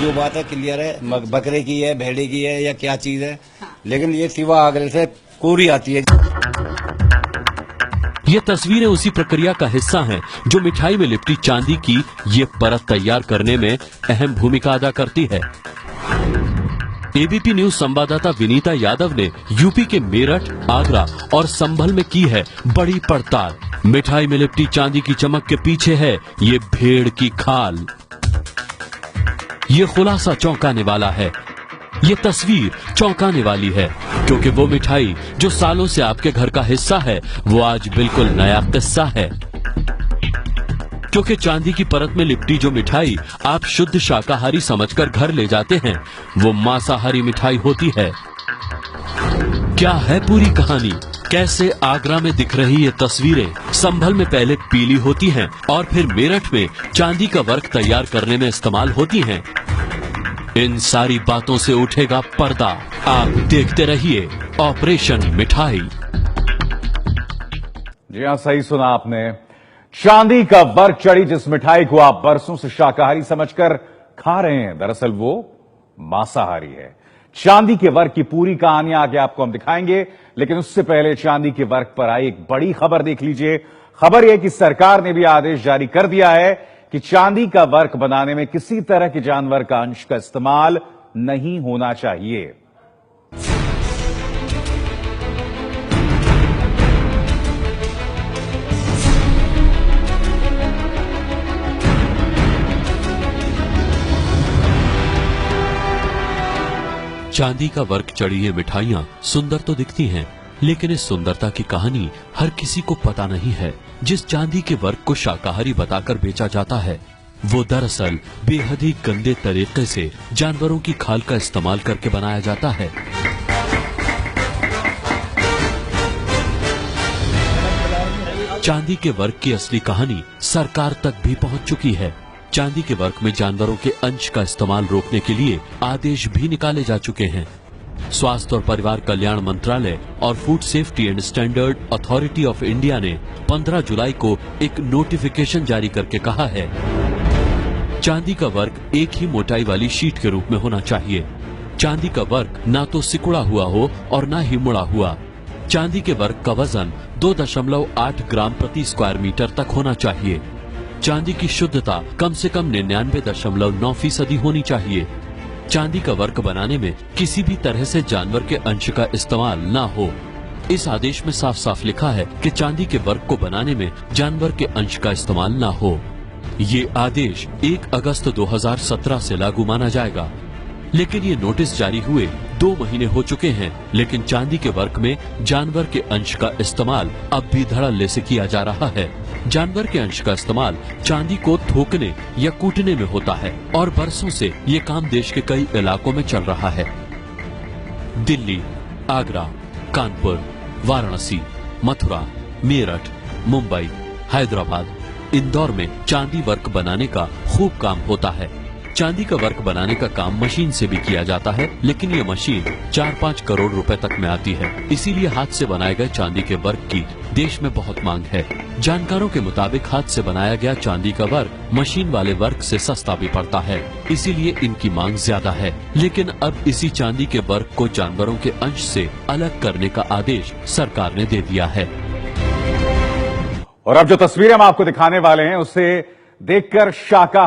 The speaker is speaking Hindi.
जो बात है क्लियर है, बकरे की है, भेड़े की है या क्या चीज है, लेकिन ये सिवा आगरे से कोरी आती है। ये तस्वीरें उसी प्रक्रिया का हिस्सा हैं जो मिठाई में लिपटी चांदी की ये परत तैयार करने में अहम भूमिका अदा करती है। एबीपी न्यूज संवाददाता विनीता यादव ने यूपी के मेरठ, आगरा और संभल में की है बड़ी पड़ताल। मिठाई में लिपटी चांदी की चमक के पीछे है ये भेड़ की खाल। ये खुलासा चौंकाने वाला है, ये तस्वीर चौंकाने वाली है, क्योंकि वो मिठाई जो सालों से आपके घर का हिस्सा है वो आज बिल्कुल नया किस्सा है। क्योंकि चांदी की परत में लिपटी जो मिठाई आप शुद्ध शाकाहारी समझकर घर ले जाते हैं वो मांसाहारी मिठाई होती है। क्या है पूरी कहानी? कैसे आगरा में दिख रही ये तस्वीरें संभल में पहले पीली होती हैं और फिर मेरठ में चांदी का वर्क तैयार करने में इस्तेमाल होती हैं? इन सारी बातों से उठेगा पर्दा। आप देखते रहिए ऑपरेशन मिठाई। जी हां, सही सुना आपने। चांदी का वर्क चढ़ी जिस मिठाई को आप बरसों से शाकाहारी समझकर खा रहे हैं, दरअसल वो मांसाहारी है। चांदी के वर्क की पूरी कहानी आगे आपको हम दिखाएंगे, लेकिन उससे पहले चांदी के वर्क पर आई एक बड़ी खबर देख लीजिए। खबर यह कि सरकार ने भी आदेश जारी कर दिया है कि चांदी का वर्क बनाने में किसी तरह के जानवर का अंश का इस्तेमाल नहीं होना चाहिए। चांदी का वर्क चढ़ी ये मिठाइयां सुंदर तो दिखती हैं, लेकिन इस सुंदरता की कहानी हर किसी को पता नहीं है। जिस चांदी के वर्क को शाकाहारी बताकर बेचा जाता है वो दरअसल बेहद ही गंदे तरीके से जानवरों की खाल का इस्तेमाल करके बनाया जाता है। चांदी के वर्क की असली कहानी सरकार तक भी पहुंच चुकी है। चांदी के वर्क में जानवरों के अंश का इस्तेमाल रोकने के लिए आदेश भी निकाले जा चुके हैं। स्वास्थ्य और परिवार कल्याण मंत्रालय और food safety and standard authority of India ने 15 जुलाई को एक नोटिफिकेशन जारी करके कहा है, चांदी का वर्क एक ही मोटाई वाली शीट के रूप में होना चाहिए। चांदी का वर्क ना तो सिकुड़ा हुआ हो और ना ही मुड़ा हुआ। चांदी के वर्क का वजन 2.8 ग्राम प्रति स्क्वायर मीटर तक होना चाहिए। चांदी की शुद्धता कम से कम 99.9% होनी चाहिए। चांदी का वर्क बनाने में किसी भी तरह से जानवर के अंश का इस्तेमाल ना हो। इस आदेश में साफ साफ लिखा है कि चांदी के वर्क को बनाने में जानवर के अंश का इस्तेमाल ना हो। ये आदेश 1 अगस्त 2017 से लागू माना जाएगा। लेकिन ये नोटिस जारी हुए 2 महीने हो चुके हैं, लेकिन चांदी के वर्क में जानवर के अंश का इस्तेमाल अब भी धड़ल्ले से किया जा रहा है। जानवर के अंश का इस्तेमाल चांदी को थोकने या कूटने में होता है और बरसों से ये काम देश के कई इलाकों में चल रहा है। दिल्ली, आगरा, कानपुर, वाराणसी, मथुरा, मेरठ, मुंबई, हैदराबाद, इंदौर में चांदी वर्क बनाने का खूब काम होता है। चांदी का वर्क बनाने का काम मशीन से भी किया जाता है, लेकिन ये मशीन 4-5 करोड़ रुपए तक में आती है। इसीलिए हाथ से बनाए गए चांदी के वर्क की देश में बहुत मांग है। जानकारों के मुताबिक हाथ से बनाया गया चांदी का वर्क मशीन वाले वर्क से सस्ता भी पड़ता है, इसीलिए इनकी मांग ज्यादा है। लेकिन अब इसी चांदी के वर्क को जानवरों के अंश से अलग करने का आदेश सरकार ने दे दिया है। और अब जो तस्वीरें हम आपको दिखाने वाले हैं उससे देखकर शाकाहारी